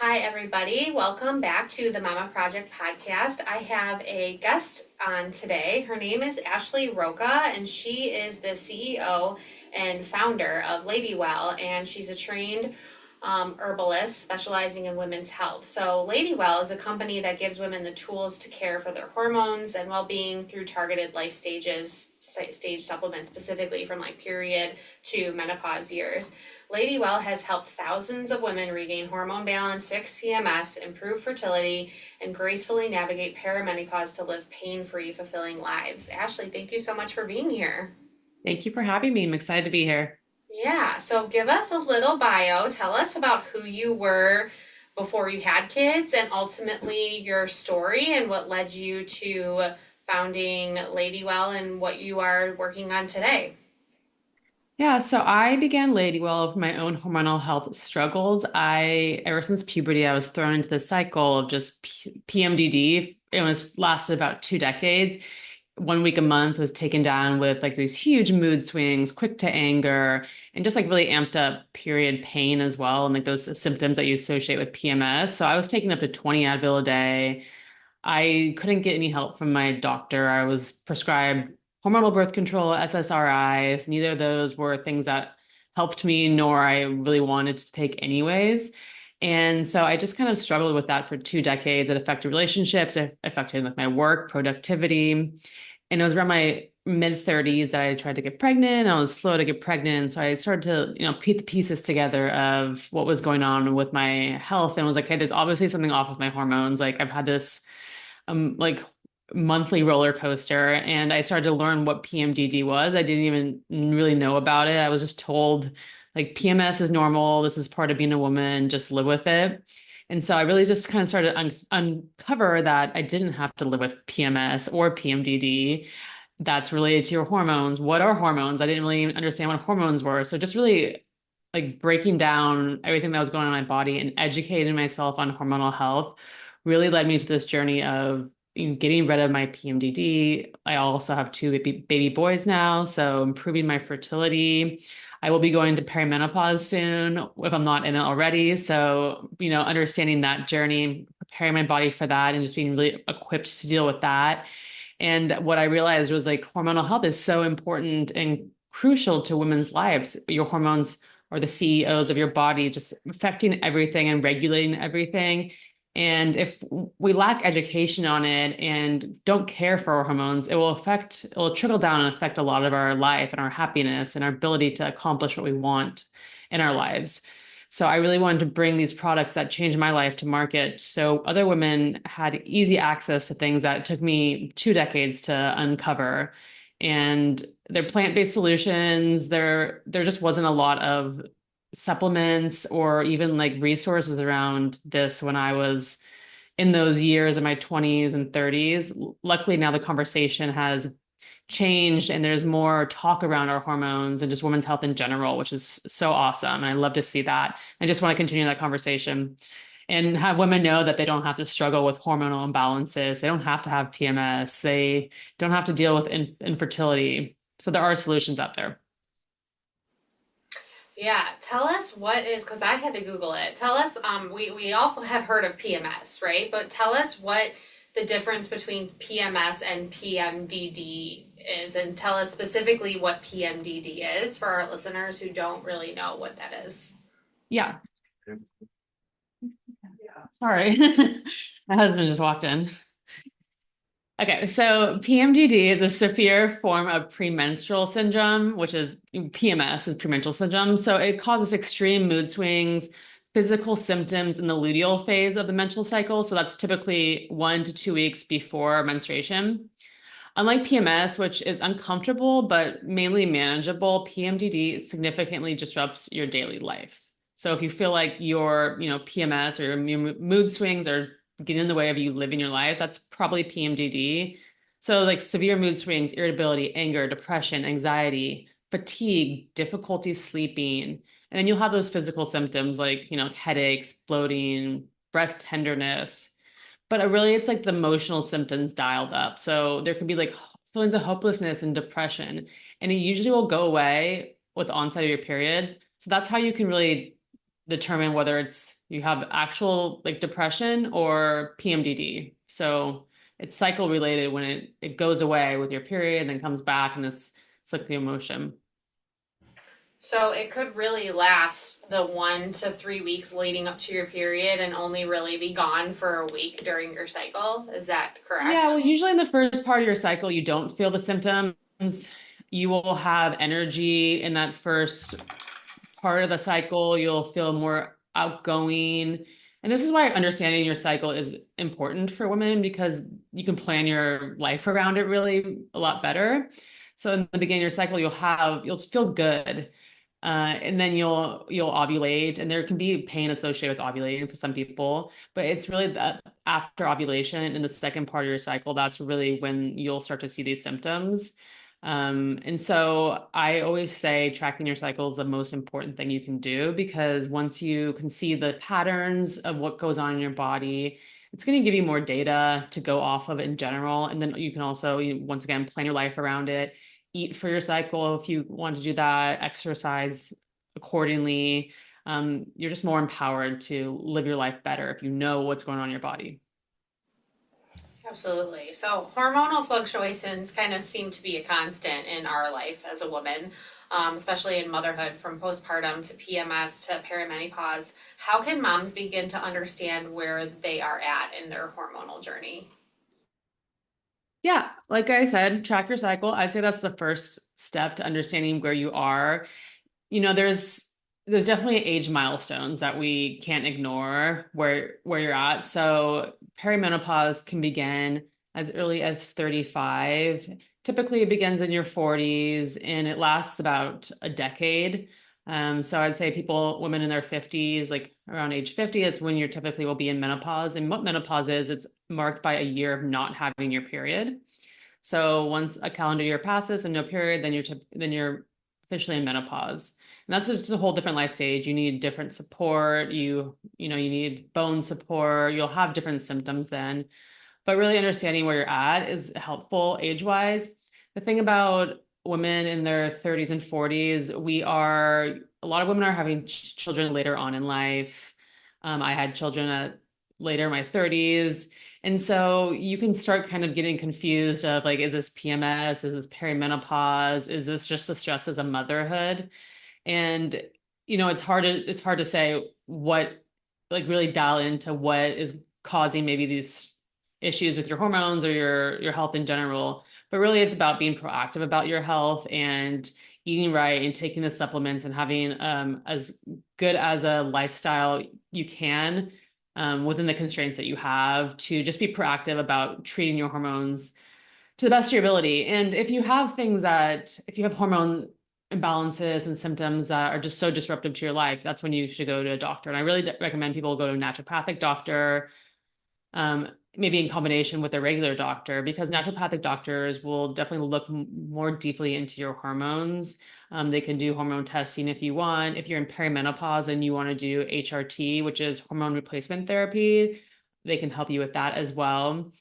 Hi, everybody. Welcome back to the Mama Project podcast. I have a guest on today. Her name is Ashley Rocha, and she is the CEO and founder of Ladywell, and she's a trained herbalist specializing in women's health. So, Ladywell is a company that gives women the tools to care for their hormones and well-being through targeted life stage supplements, specifically from like period to menopause years. Ladywell has helped thousands of women regain hormone balance, fix PMS, improve fertility, and gracefully navigate perimenopause to live pain-free, fulfilling lives. Ashley, thank you so much for being here. Thank you for having me. I'm excited to be here. Yeah, so give us a little bio. Tell us about who you were before you had kids and ultimately your story and what led you to founding Ladywell and what you are working on today. Yeah, so I began Ladywell with my own hormonal health struggles. Ever since puberty, I was thrown into the cycle of just PMDD. It was lasted about 2 decades. 1 week a month was taken down with like these huge mood swings, quick to anger, and just like really amped up period pain as well, and like those symptoms that you associate with PMS. So I was taking up to 20 Advil a day. I couldn't get any help from my doctor. I was prescribed hormonal birth control, SSRIs. Neither of those were things that helped me, nor I really wanted to take anyways. And so I just kind of struggled with that for 2 decades. It affected relationships, it affected like my work, productivity. And it was around my mid 30s that I tried to get pregnant. I was slow to get pregnant. So I started to, put the pieces together of what was going on with my health and was like, hey, there's obviously something off with my hormones. Like I've had this like monthly roller coaster, and I started to learn what PMDD was. I didn't even really know about it. I was just told like PMS is normal, this is part of being a woman, just live with it. And so I really just kind of started to uncover that I didn't have to live with PMS or PMDD. That's related to your hormones. What are hormones? I didn't really understand what hormones were. So just really like breaking down everything that was going on in my body and educating myself on hormonal health really led me to this journey of getting rid of my PMDD. I also have two baby boys now, so improving my fertility. I will be going to perimenopause soon if I'm not in it already. So, understanding that journey, preparing my body for that, and just being really equipped to deal with that. And what I realized was like hormonal health is so important and crucial to women's lives. Your hormones are the CEOs of your body, just affecting everything and regulating everything. And if we lack education on it and don't care for our hormones, it will trickle down and affect a lot of our life and our happiness and our ability to accomplish what we want in our lives. So I really wanted to bring these products that changed my life to market so other women had easy access to things that took me 2 decades to uncover. And they're plant-based solutions. There just wasn't a lot of supplements or even like resources around this when I was in those years in my 20s and 30s. Luckily, now the conversation has changed and there's more talk around our hormones and just women's health in general, which is so awesome. And I love to see that. I just want to continue that conversation and have women know that they don't have to struggle with hormonal imbalances. They don't have to have PMS. They don't have to deal with infertility. So there are solutions out there. Yeah, tell us what is, because I had to Google it. Tell us, we all have heard of PMS, right? But tell us what the difference between PMS and PMDD is, and tell us specifically what PMDD is for our listeners who don't really know what that is. Yeah. Sorry. My husband just walked in. Okay, so PMDD is a severe form of premenstrual syndrome, which is PMS is premenstrual syndrome. So it causes extreme mood swings, physical symptoms in the luteal phase of the menstrual cycle. So that's typically 1 to 2 weeks before menstruation. Unlike PMS, which is uncomfortable but mainly manageable, PMDD significantly disrupts your daily life. So if you feel like your PMS or your mood swings are getting in the way of you living your life, that's probably PMDD. So like severe mood swings, irritability, anger, depression, anxiety, fatigue, difficulty sleeping, and then you'll have those physical symptoms like headaches, bloating, breast tenderness, but really it's like the emotional symptoms dialed up. So there could be like feelings of hopelessness and depression, and it usually will go away with the onset of your period. So that's how you can really determine whether it's you have actual like depression or PMDD. So it's cycle related when it goes away with your period and then comes back and this it's like the emotion. So it could really last the 1 to 3 weeks leading up to your period and only really be gone for a week during your cycle. Is that Yeah, well, correct? usually in the first part of your cycle, you don't feel the symptoms. You will have energy in that first part of the cycle. You'll feel more outgoing. And this is why understanding your cycle is important for women because you can plan your life around it really a lot better. So in the beginning of your cycle, you'll feel good. And then you'll ovulate, and there can be pain associated with ovulating for some people, but it's really that after ovulation in the second part of your cycle, that's really when you'll start to see these symptoms. And so I always say tracking your cycle is the most important thing you can do because once you can see the patterns of what goes on in your body, it's going to give you more data to go off of in general. And then you can also, once again, plan your life around it, eat for your cycle if you want to do that, exercise accordingly. You're just more empowered to live your life better if you know what's going on in your body. Absolutely. So hormonal fluctuations kind of seem to be a constant in our life as a woman, especially in motherhood from postpartum to PMS to perimenopause. How can moms begin to understand where they are at in their hormonal journey? Yeah, like I said, track your cycle. I'd say that's the first step to understanding where you are. There's definitely age milestones that we can't ignore where you're at. So perimenopause can begin as early as 35. Typically it begins in your 40s and it lasts about a decade. So I'd say women in their 50s, like around age 50 is when you typically will be in menopause. And what menopause is, it's marked by a year of not having your period. So once a calendar year passes and no period, then you're officially in menopause. And that's just a whole different life stage. You need different support. You need bone support. You'll have different symptoms then. But really understanding where you're at is helpful age-wise. The thing about women in their 30s and 40s, a lot of women are having children later on in life. I had children at later in my 30s. And so you can start kind of getting confused of like, is this PMS? Is this perimenopause? Is this just the stresses of motherhood? And it's hard to say what like really dial into what is causing maybe these issues with your hormones or your health in general. But really it's about being proactive about your health and eating right and taking the supplements and having as good as a lifestyle you can within the constraints that you have to just be proactive about treating your hormones to the best of your ability. And if you have hormone imbalances and symptoms that are just so disruptive to your life, that's when you should go to a doctor. And I really recommend people go to a naturopathic doctor, maybe in combination with a regular doctor, because naturopathic doctors will definitely look more deeply into your hormones. They can do hormone testing if you want. If you're in perimenopause and you want to do HRT, which is hormone replacement therapy, they can help you with that as well.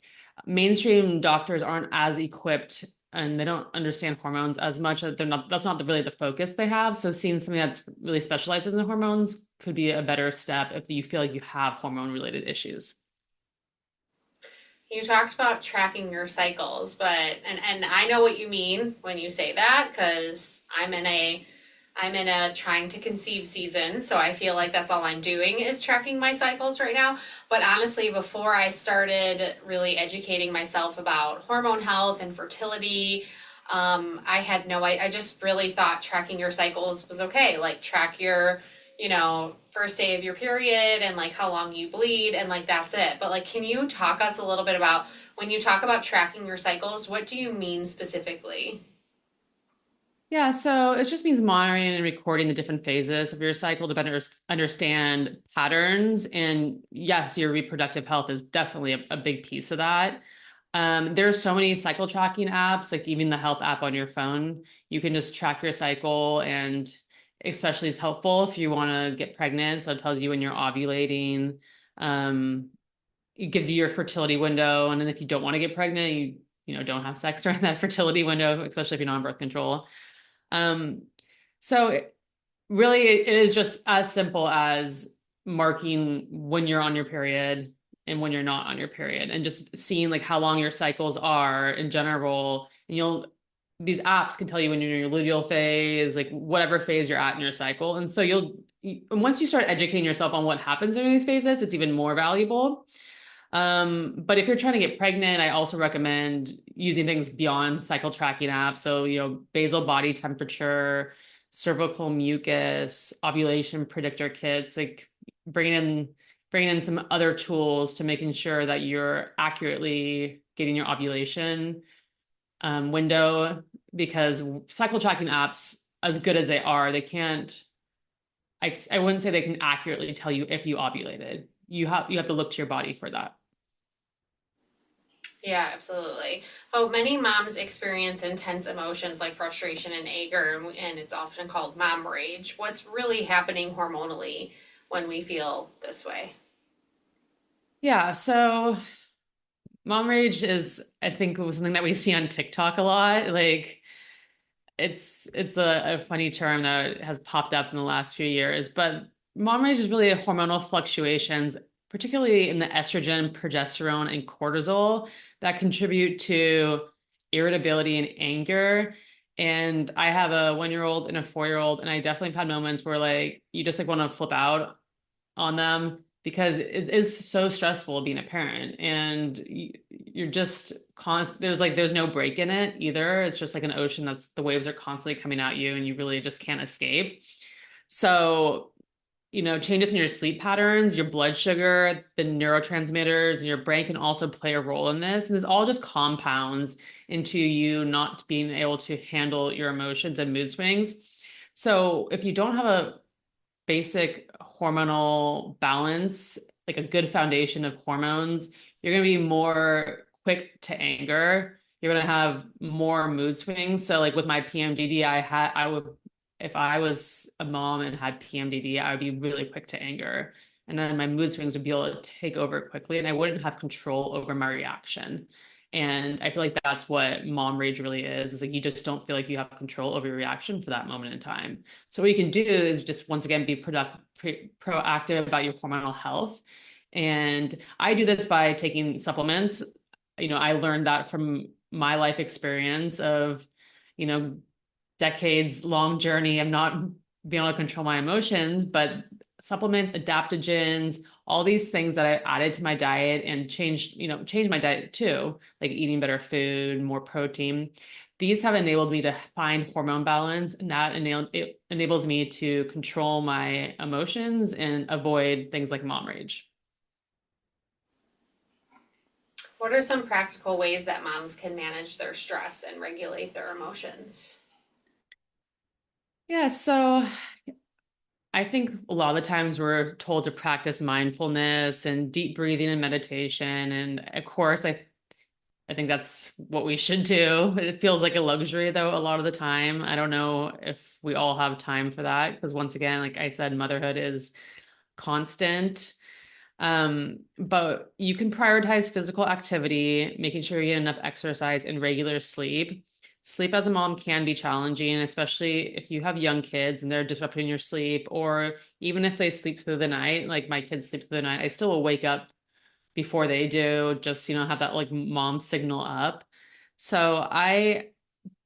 Mainstream doctors aren't as equipped and they don't understand hormones as much. That's not really the focus they have. So seeing something that's really specializes in the hormones could be a better step if you feel like you have hormone related issues. You talked about tracking your cycles, but and I know what you mean when you say that because I'm in a trying to conceive season, so I feel like that's all I'm doing is tracking my cycles right now. But honestly, before I started really educating myself about hormone health and fertility, I had no, I just really thought tracking your cycles was okay. Like track your, first day of your period and like how long you bleed and like that's it. But like, can you talk us a little bit about when you talk about tracking your cycles, what do you mean specifically? Yeah, so it just means monitoring and recording the different phases of your cycle to better understand patterns. And yes, your reproductive health is definitely a big piece of that. There's so many cycle tracking apps, like even the health app on your phone. You can just track your cycle, and especially is helpful if you want to get pregnant. So it tells you when you're ovulating. Um, it gives you your fertility window, and then if you don't want to get pregnant, don't have sex during that fertility window, especially if you're not on birth control. Um, so Really, it is just as simple as marking when you're on your period and when you're not on your period, and just seeing like how long your cycles are in general. And these apps can tell you when you're in your luteal phase, like whatever phase you're at in your cycle. And so and once you start educating yourself on what happens during these phases, it's even more valuable. But if you're trying to get pregnant, I also recommend using things beyond cycle tracking apps. So, basal body temperature, cervical mucus, ovulation predictor kits, like bringing in bringing in some other tools to making sure that you're accurately getting your ovulation window, because cycle tracking apps, as good as they are, they can't. I wouldn't say they can accurately tell you if you ovulated. You have to look to your body for that. Yeah, absolutely. Oh, many moms experience intense emotions like frustration and anger, and it's often called mom rage. What's really happening hormonally when we feel this way? Yeah, so mom rage is, I think, something that we see on TikTok a lot. Like it's a funny term that has popped up in the last few years, but mom rage is really hormonal fluctuations, particularly in the estrogen, progesterone, and cortisol, that contribute to irritability and anger. And I have a 1 year old and a 4 year old, and I definitely have had moments where like you just like want to flip out on them, because it is so stressful being a parent, and you're just constant. There's no break in it either. It's just like an ocean that's the waves are constantly coming at you, and you really just can't escape. So, changes in your sleep patterns, your blood sugar, the neurotransmitters in your brain can also play a role in this. And this all just compounds into you not being able to handle your emotions and mood swings. So if you don't have a basic hormonal balance, like a good foundation of hormones, you're going to be more quick to anger. You're going to have more mood swings. So, like with my PMDD, I would, if I was a mom and had PMDD, I would be really quick to anger. And then my mood swings would be able to take over quickly, and I wouldn't have control over my reaction. And I feel like that's what mom rage really is like you just don't feel like you have control over your reaction for that moment in time. So what you can do is just once again be proactive about your hormonal health. And I do this by taking supplements. I learned that from my life experience of, you know, decades long journey of not being able to control my emotions, but supplements, adaptogens, all these things that I added to my diet and changed my diet too, like eating better food, more protein. These have enabled me to find hormone balance, and it enables me to control my emotions and avoid things like mom rage. What are some practical ways that moms can manage their stress and regulate their emotions? Yeah, so I think a lot of the times we're told to practice mindfulness and deep breathing and meditation. And of course, I think that's what we should do. It feels like a luxury though, a lot of the time. I don't know if we all have time for that, because once again, like I said, motherhood is constant. But you can prioritize physical activity, making sure you get enough exercise and regular sleep. Sleep as a mom can be challenging, especially if you have young kids and they're disrupting your sleep, or even if they sleep through the night, like my kids sleep through the night, I still will wake up before they do, just, have that like mom signal up. So I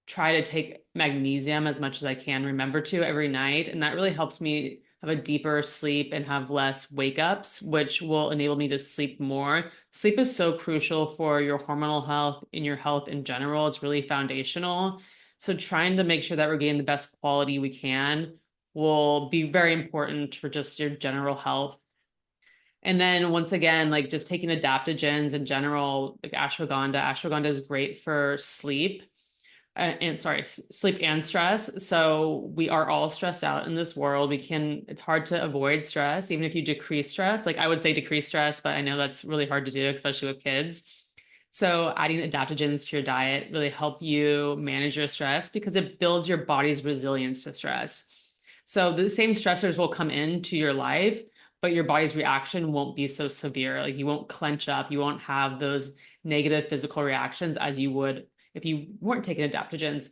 try to take magnesium as much as I can, remember to every night. And that really helps me have a deeper sleep and have less wake ups, which will enable me to sleep more. Sleep is so crucial for your hormonal health and your health in general. It's really foundational. So trying to make sure that we're getting the best quality we can will be very important for just your general health. And then once again, like just taking adaptogens in general, like ashwagandha. Ashwagandha is great for sleep and sorry, sleep and stress. So we are all stressed out in this world. It's hard to avoid stress, even if you decrease stress. Like I would say decrease stress, but I know that's really hard to do, especially with kids. So adding adaptogens to your diet really help you manage your stress, because it builds your body's resilience to stress. So the same stressors will come into your life, but your body's reaction won't be so severe. Like you won't clench up, you won't have those negative physical reactions as you would if you weren't taking adaptogens.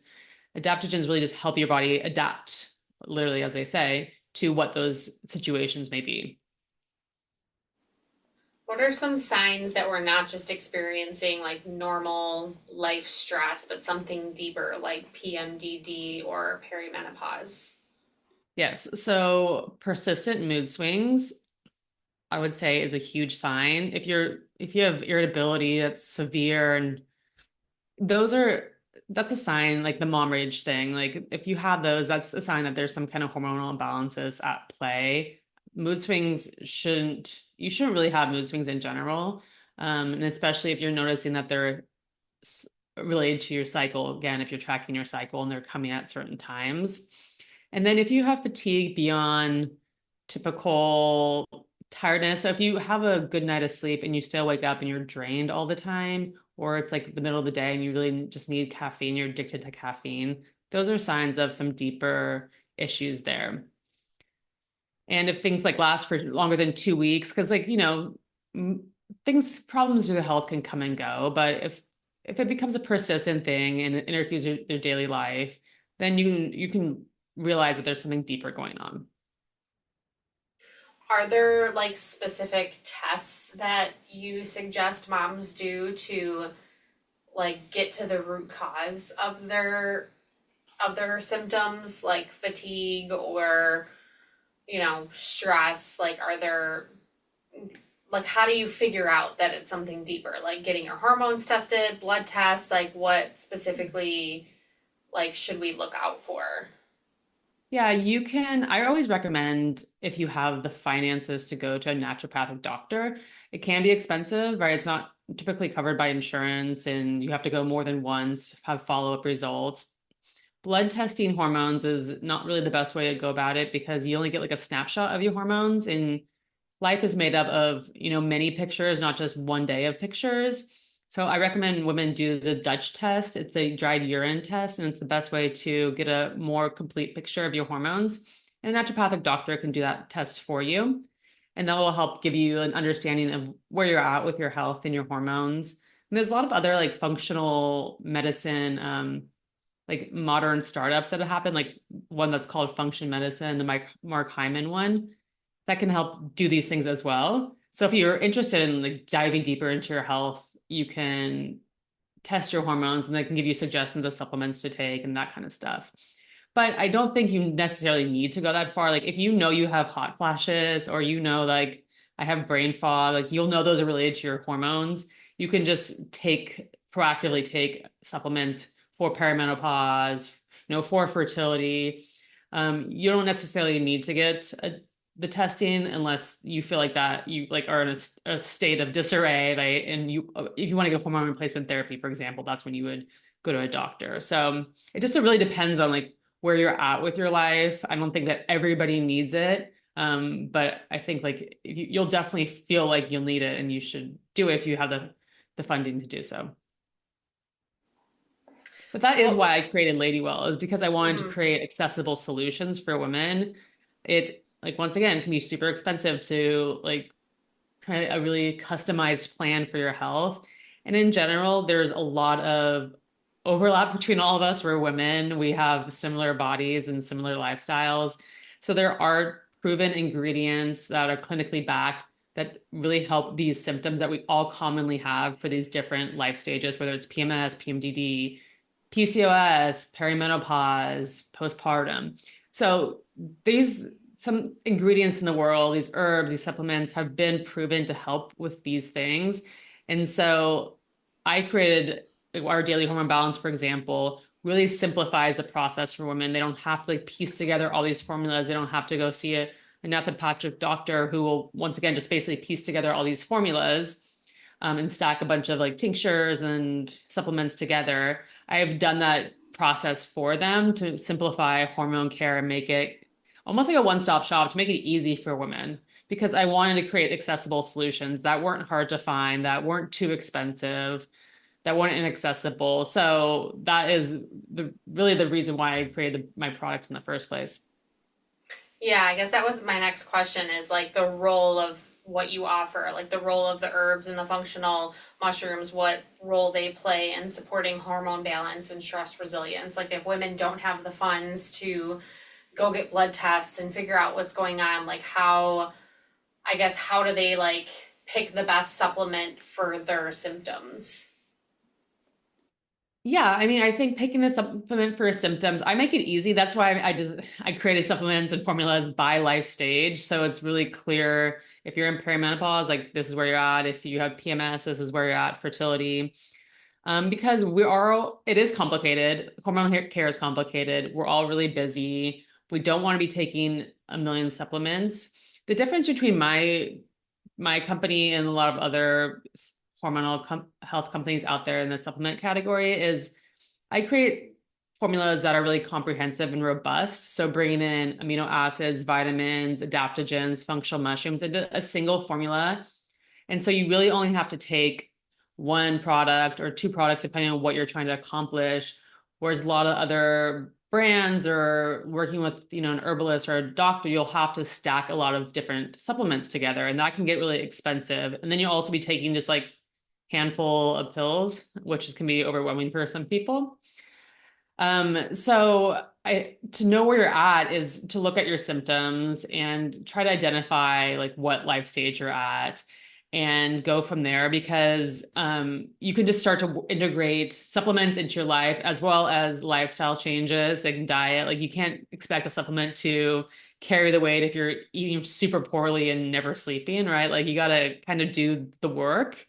Adaptogens really just help your body adapt literally, as they say, to what those situations may be. What are some signs that we're not just experiencing like normal life stress, but something deeper like PMDD or perimenopause? Yes. So persistent mood swings, I would say, is a huge sign. If you have irritability that's severe, and those are that's a sign, like the mom rage thing. Like if you have those, that's a sign that there's some kind of hormonal imbalances at play. Mood swings shouldn't You shouldn't really have mood swings in general. And especially if you're noticing that they're related to your cycle, again, if you're tracking your cycle and they're coming at certain times. And then if you have fatigue beyond typical tiredness, so if you have a good night of sleep and you still wake up and you're drained all the time, or it's like the middle of the day and you really just need caffeine, you're addicted to caffeine, those are signs of some deeper issues there. And if things like last for longer than 2 weeks, because like, things, problems with the health can come and go, but if it becomes a persistent thing and it interferes with their daily life, then you can realize that there's something deeper going on. Are there like specific tests that you suggest moms do to like get to the root cause of their symptoms like fatigue or stress? Like are there like how do you figure out that it's something deeper? Like getting your hormones tested, blood tests, like what specifically like should we look out for? Yeah, you can. I always recommend if you have the finances to go to a naturopathic doctor. It can be expensive, right? It's not typically covered by insurance, and you have to go more than once, have follow-up results. Blood testing hormones is not really the best way to go about it because you only get like a snapshot of your hormones, and life is made up of, many pictures, not just one day of pictures. So I recommend women do the Dutch test. It's a dried urine test, and it's the best way to get a more complete picture of your hormones. And a naturopathic doctor can do that test for you. And that will help give you an understanding of where you're at with your health and your hormones. And there's a lot of other like functional medicine, like modern startups that have happened, like one that's called Function Medicine, the Mark Hyman one, that can help do these things as well. So if you're interested in like diving deeper into your health, you can test your hormones and they can give you suggestions of supplements to take and that kind of stuff. But I don't think you necessarily need to go that far. Like if you know you have hot flashes or like I have brain fog, like you'll know those are related to your hormones. You can just proactively take supplements for perimenopause, for fertility. You don't necessarily need to get the testing unless you feel like that you like are in a state of disarray, right? And if you want to get hormone replacement therapy, for example, that's when you would go to a doctor. So it just really depends on like where you're at with your life. I don't think that everybody needs it. But I think like you'll definitely feel like you'll need it and you should do it if you have the funding to do so. But that is What why I created Ladywell, is because I wanted to mhm. create accessible solutions for women. It like once again can be super expensive to like create a really customized plan for your health. And in general, there's a lot of overlap between all of us. We're women. We have similar bodies and similar lifestyles. So there are proven ingredients that are clinically backed that really help these symptoms that we all commonly have for these different life stages, whether it's PMS, PMDD, PCOS, perimenopause, postpartum. So these some ingredients in the world, these herbs, these supplements have been proven to help with these things. And so I created our daily hormone balance, for example, really simplifies the process for women. They don't have to like piece together all these formulas. They don't have to go see a naturopathic doctor who will once again just basically piece together all these formulas, and stack a bunch of like tinctures and supplements together. I've done that process for them to simplify hormone care and make it almost like a one-stop shop to make it easy for women because I wanted to create accessible solutions that weren't hard to find, that weren't too expensive, that weren't inaccessible. So that is really the reason why I created my product in the first place. Yeah, I guess that was my next question is like the role of what you offer, like the role of the herbs and the functional mushrooms, what role they play in supporting hormone balance and stress resilience. Like if women don't have the funds to go get blood tests and figure out what's going on, like how, I guess, how do they like pick the best supplement for their symptoms? Yeah, I mean, I think picking the supplement for symptoms, I make it easy. That's why I created supplements and formulas by life stage. So it's really clear if you're in perimenopause, like this is where you're at. If you have PMS, this is where you're at, fertility. Because it is complicated. Hormonal care is complicated. We're all really busy. We don't want to be taking a million supplements. The difference between my company and a lot of other health companies out there in the supplement category is I create formulas that are really comprehensive and robust. So bringing in amino acids, vitamins, adaptogens, functional mushrooms into a single formula. And so you really only have to take one product or two products, depending on what you're trying to accomplish. Whereas a lot of other brands or working with, an herbalist or a doctor, you'll have to stack a lot of different supplements together. And that can get really expensive. And then you'll also be taking just like handful of pills, can be overwhelming for some people. So to know where you're at is to look at your symptoms and try to identify like what life stage you're at and go from there because you can just start to integrate supplements into your life as well as lifestyle changes like diet. Like you can't expect a supplement to carry the weight if you're eating super poorly and never sleeping, right? Like you got to kind of do the work.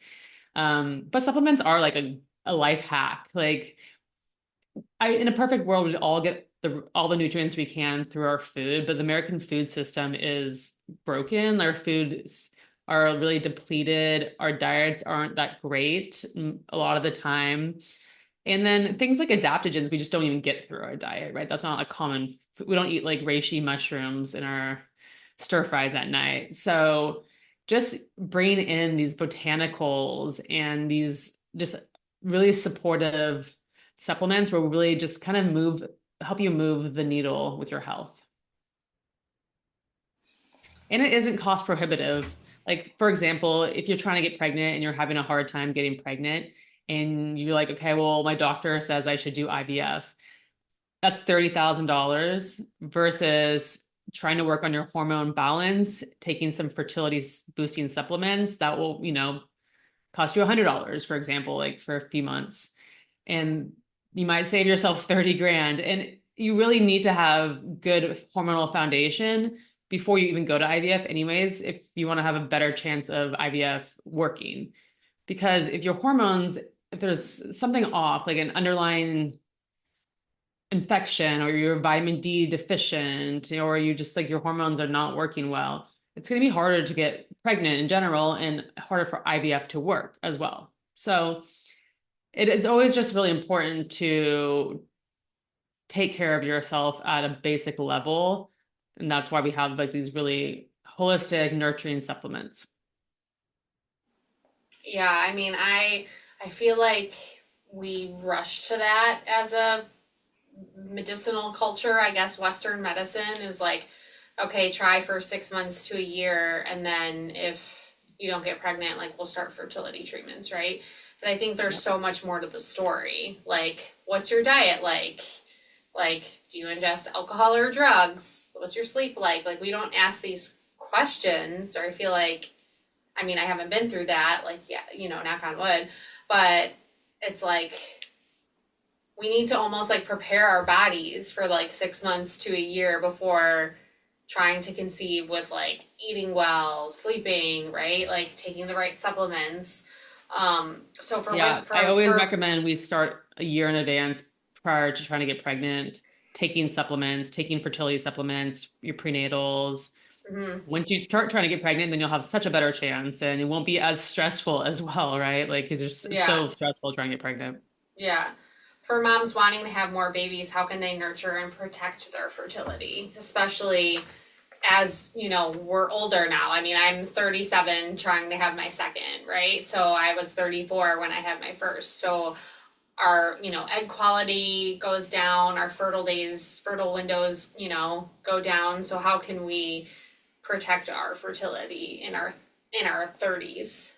But supplements are like a life hack. Like in a perfect world, we'd all get all the nutrients we can through our food, but the American food system is broken. Our foods are really depleted. Our diets aren't that great a lot of the time. And then things like adaptogens, we just don't even get through our diet, right? That's not a common, we don't eat like reishi mushrooms in our stir fries at night. So just bringing in these botanicals and these just really supportive supplements will really just kind of help you move the needle with your health. And it isn't cost prohibitive. Like, for example, if you're trying to get pregnant and you're having a hard time getting pregnant, and you're like, okay, well, my doctor says I should do IVF, that's $30,000 versus trying to work on your hormone balance, taking some fertility boosting supplements that will, cost you $100, for example, like for a few months. And you might save yourself 30 grand. And you really need to have good hormonal foundation before you even go to IVF, anyways, if you want to have a better chance of IVF working. Because if your hormones, if there's something off, like an underlying infection or you're vitamin D deficient, or you just like your hormones are not working well, it's going to be harder to get pregnant in general and harder for IVF to work as well. So it's always just really important to take care of yourself at a basic level. And that's why we have like these really holistic, nurturing supplements. Yeah, I mean, I feel like we rush to that as a medicinal culture. I guess Western medicine is like, okay, try for 6 months to a year, and then if you don't get pregnant, like we'll start fertility treatments, right? But I think there's so much more to the story. Like, what's your diet like? Like, do you ingest alcohol or drugs? What's your sleep like? Like, we don't ask these questions, or I feel like, I mean, I haven't been through that, like, yeah, knock on wood, but it's like we need to almost like prepare our bodies for like 6 months to a year before trying to conceive with like eating well, sleeping, right? Like taking the right supplements. So for Yeah, I always recommend we start a year in advance prior to trying to get pregnant, taking supplements, taking fertility supplements, your prenatals. mhm. Once you start trying to get pregnant, then you'll have such a better chance and it won't be as stressful as well, right? Like, because it's Yeah, so stressful trying to get pregnant. yeah. For moms wanting to have more babies, how can they nurture and protect their fertility, especially as we're older now. I mean, I'm 37 trying to have my second, right? So I was 34 when I had my first. So our egg quality goes down, our fertile windows go down. So how can we protect our fertility in our 30s?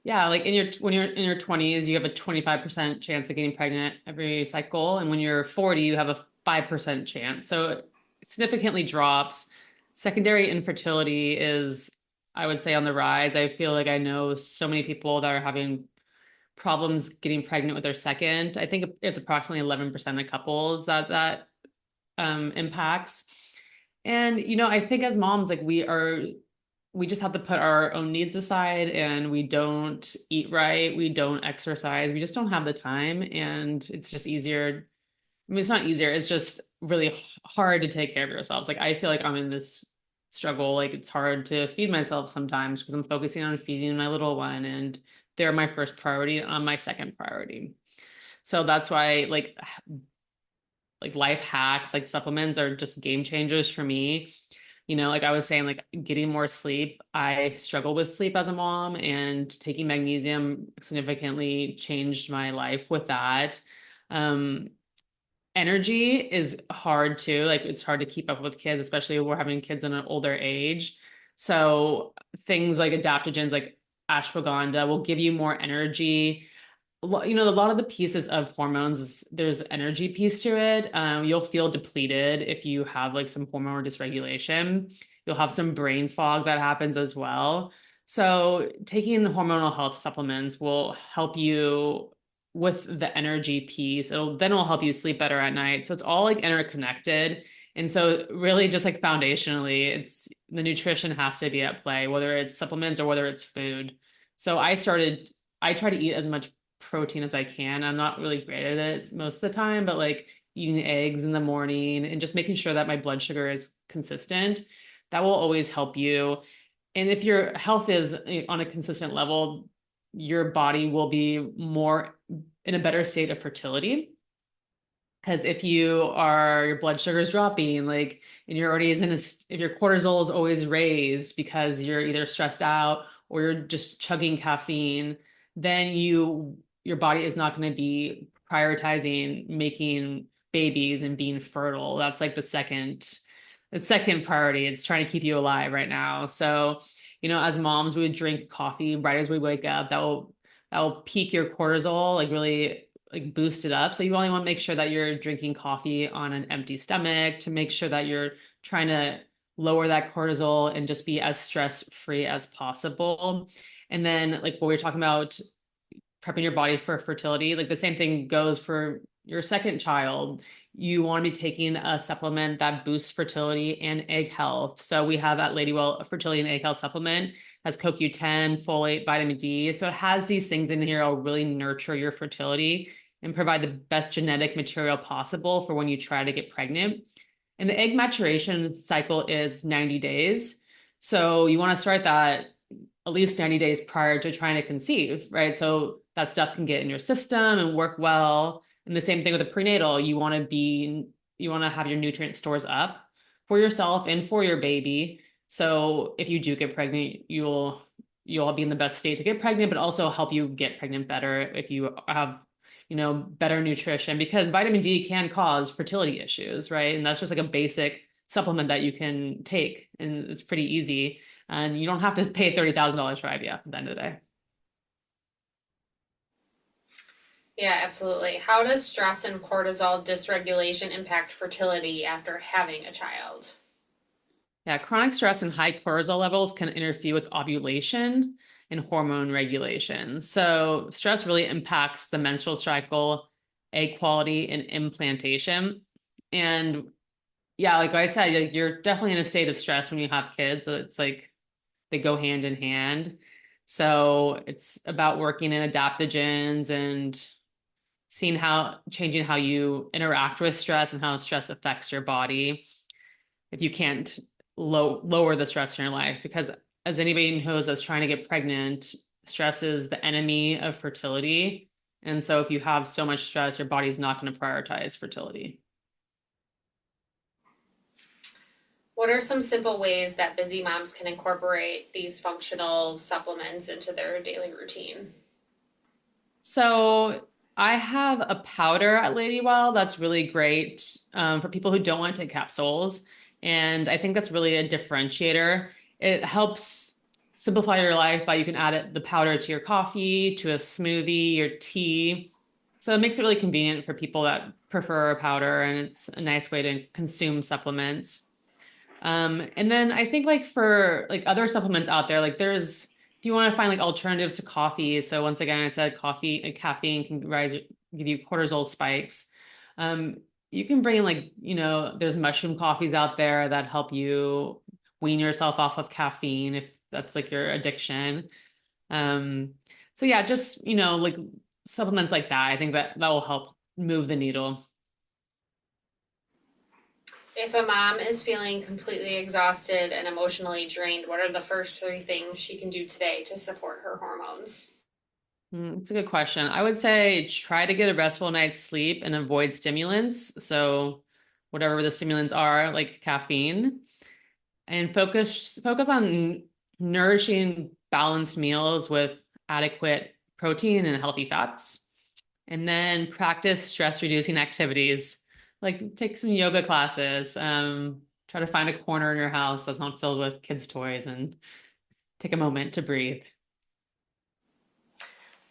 Yeah, like when you're in your 20s, you have a 25% chance of getting pregnant every cycle. And when you're 40, you have a 5% chance. So significantly drops. Secondary infertility is, I would say, on the rise. I feel like I know so many people that are having problems getting pregnant with their second. I think it's approximately 11% of couples that impacts. And I think as moms, like we just have to put our own needs aside, and we don't eat right, we don't exercise, we just don't have the time, and it's just easier. I mean, it's not easier, it's just really hard to take care of yourselves. Like I feel like I'm in this struggle, like it's hard to feed myself sometimes because I'm focusing on feeding my little one, and they're my first priority and I'm my second priority. So that's why like life hacks, like supplements are just game changers for me. Like I was saying, like getting more sleep. I struggle with sleep as a mom, and taking magnesium significantly changed my life with that. Um, Energy is hard too. Like it's hard to keep up with kids, especially if we're having kids in an older age. So things like adaptogens like ashwagandha will give you more energy. A lot of the pieces of hormones, there's energy piece to it. You'll feel depleted if you have like some hormone dysregulation. You'll have some brain fog that happens as well. So taking hormonal health supplements will help you with the energy piece. It'll help you sleep better at night. So it's all like interconnected. And so really just like foundationally, it's the nutrition has to be at play, whether it's supplements or whether it's food. So I try to eat as much protein as I can. I'm not really great at it most of the time, but like eating eggs in the morning and just making sure that my blood sugar is consistent, that will always help you. And if your health is on a consistent level, your body will be more in a better state of fertility. Because if your blood sugar is dropping, like, and you're already if your cortisol is always raised because you're either stressed out or you're just chugging caffeine, then your body is not going to be prioritizing making babies and being fertile. That's like the second priority. It's trying to keep you alive right now. So, as moms, we would drink coffee right as we wake up. That will peak your cortisol, like really like boost it up. So you only want to make sure that you're drinking coffee on an empty stomach to make sure that you're trying to lower that cortisol and just be as stress free as possible. And then like what we were talking about, prepping your body for fertility, like the same thing goes for your second child. You want to be taking a supplement that boosts fertility and egg health. So we have at Ladywell a fertility and egg health supplement, has CoQ10, folate, vitamin D. So it has these things in here that will really nurture your fertility and provide the best genetic material possible for when you try to get pregnant. And the egg maturation cycle is 90 days. So you want to start that at least 90 days prior to trying to conceive, right? So that stuff can get in your system and work well. And the same thing with the prenatal, you want to have your nutrient stores up for yourself and for your baby. So if you do get pregnant, you'll be in the best state to get pregnant, but also help you get pregnant better if you have better nutrition, because vitamin D can cause fertility issues, right? And that's just like a basic supplement that you can take, and it's pretty easy. And you don't have to pay $30,000 for IVF at the end of the day. Yeah, absolutely. How does stress and cortisol dysregulation impact fertility after having a child? Yeah, chronic stress and high cortisol levels can interfere with ovulation and hormone regulation. So, stress really impacts the menstrual cycle, egg quality, and implantation. And yeah, like I said, you're definitely in a state of stress when you have kids. So it's like they go hand in hand. So, it's about working in adaptogens and changing how you interact with stress and how stress affects your body if you can't lower the stress in your life. Because as anybody knows that's trying to get pregnant, stress is the enemy of fertility. And so if you have so much stress, your body's not going to prioritize fertility. What are some simple ways that busy moms can incorporate these functional supplements into their daily routine? So I have a powder at Ladywell that's really great for people who don't want to take capsules. And I think that's really a differentiator. It helps simplify your life by you can add the powder to your coffee, to a smoothie, your tea. So it makes it really convenient for people that prefer a powder, and it's a nice way to consume supplements. And then I think like for like other supplements out there, like there's if you want to find like alternatives to coffee. So once again, I said coffee, caffeine can give you cortisol spikes. Um, you can bring like, there's mushroom coffees out there that help you wean yourself off of caffeine if that's like your addiction. Um, so yeah, just, like supplements like that. I think that will help move the needle. If a mom is feeling completely exhausted and emotionally drained, what are the first three things she can do today to support her hormones? It's a good question. I would say try to get a restful night's sleep and avoid stimulants. So whatever the stimulants are, like caffeine, and focus on nourishing balanced meals with adequate protein and healthy fats. And then practice stress reducing activities, like take some yoga classes. Try to find a corner in your house that's not filled with kids' toys and take a moment to breathe.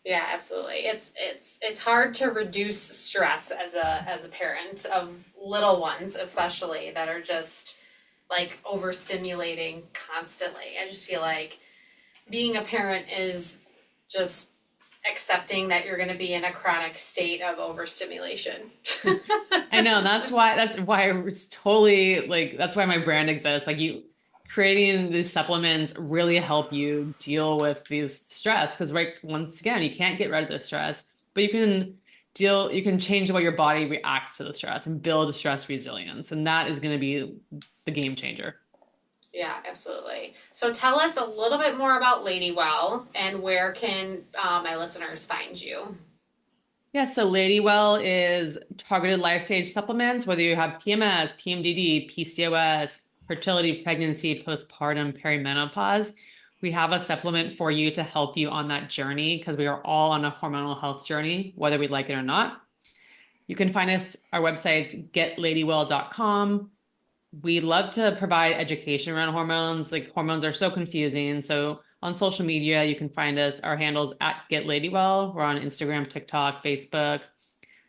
Yeah, absolutely. It's hard to reduce stress as a parent of little ones, especially that are just like overstimulating constantly. I just feel like being a parent is just accepting that you're going to be in a chronic state of overstimulation. I know that's why it's totally like that's why my brand exists. Like you creating these supplements really help you deal with these stress because right once again you can't get rid of the stress, but you can change the way your body reacts to the stress and build stress resilience. And that is going to be the game changer. Yeah, absolutely. So tell us a little bit more about Ladywell and where can my listeners find you? Yeah, so Ladywell is targeted life stage supplements, whether you have PMS, PMDD, PCOS, fertility, pregnancy, postpartum, perimenopause. We have a supplement for you to help you on that journey because we are all on a hormonal health journey, whether we like it or not. You can find us, our website's getladywell.com. We love to provide education around hormones. Like hormones are so confusing. So on social media, you can find us. Our handles at Get Ladywell. We're on Instagram, TikTok, Facebook,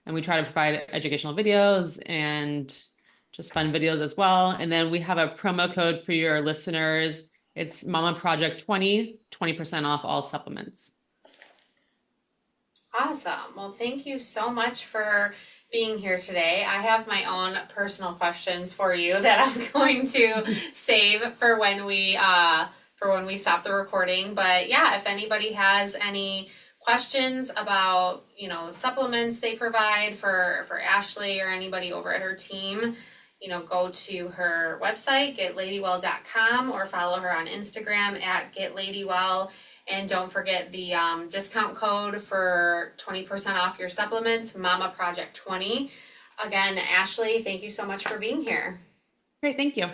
and we try to provide educational videos and just fun videos as well. And then we have a promo code for your listeners. It's Mama Project 20% off all supplements. Awesome. Well, thank you so much for being here today. I have my own personal questions for you that I'm going to save for when we stop the recording. But yeah, if anybody has any questions about, supplements they provide for Ashley or anybody over at her team, go to her website, getladywell.com, or follow her on Instagram at getladywell. And don't forget the discount code for 20% off your supplements, Mama Project 20. Again, Ashley, thank you so much for being here. Great, thank you.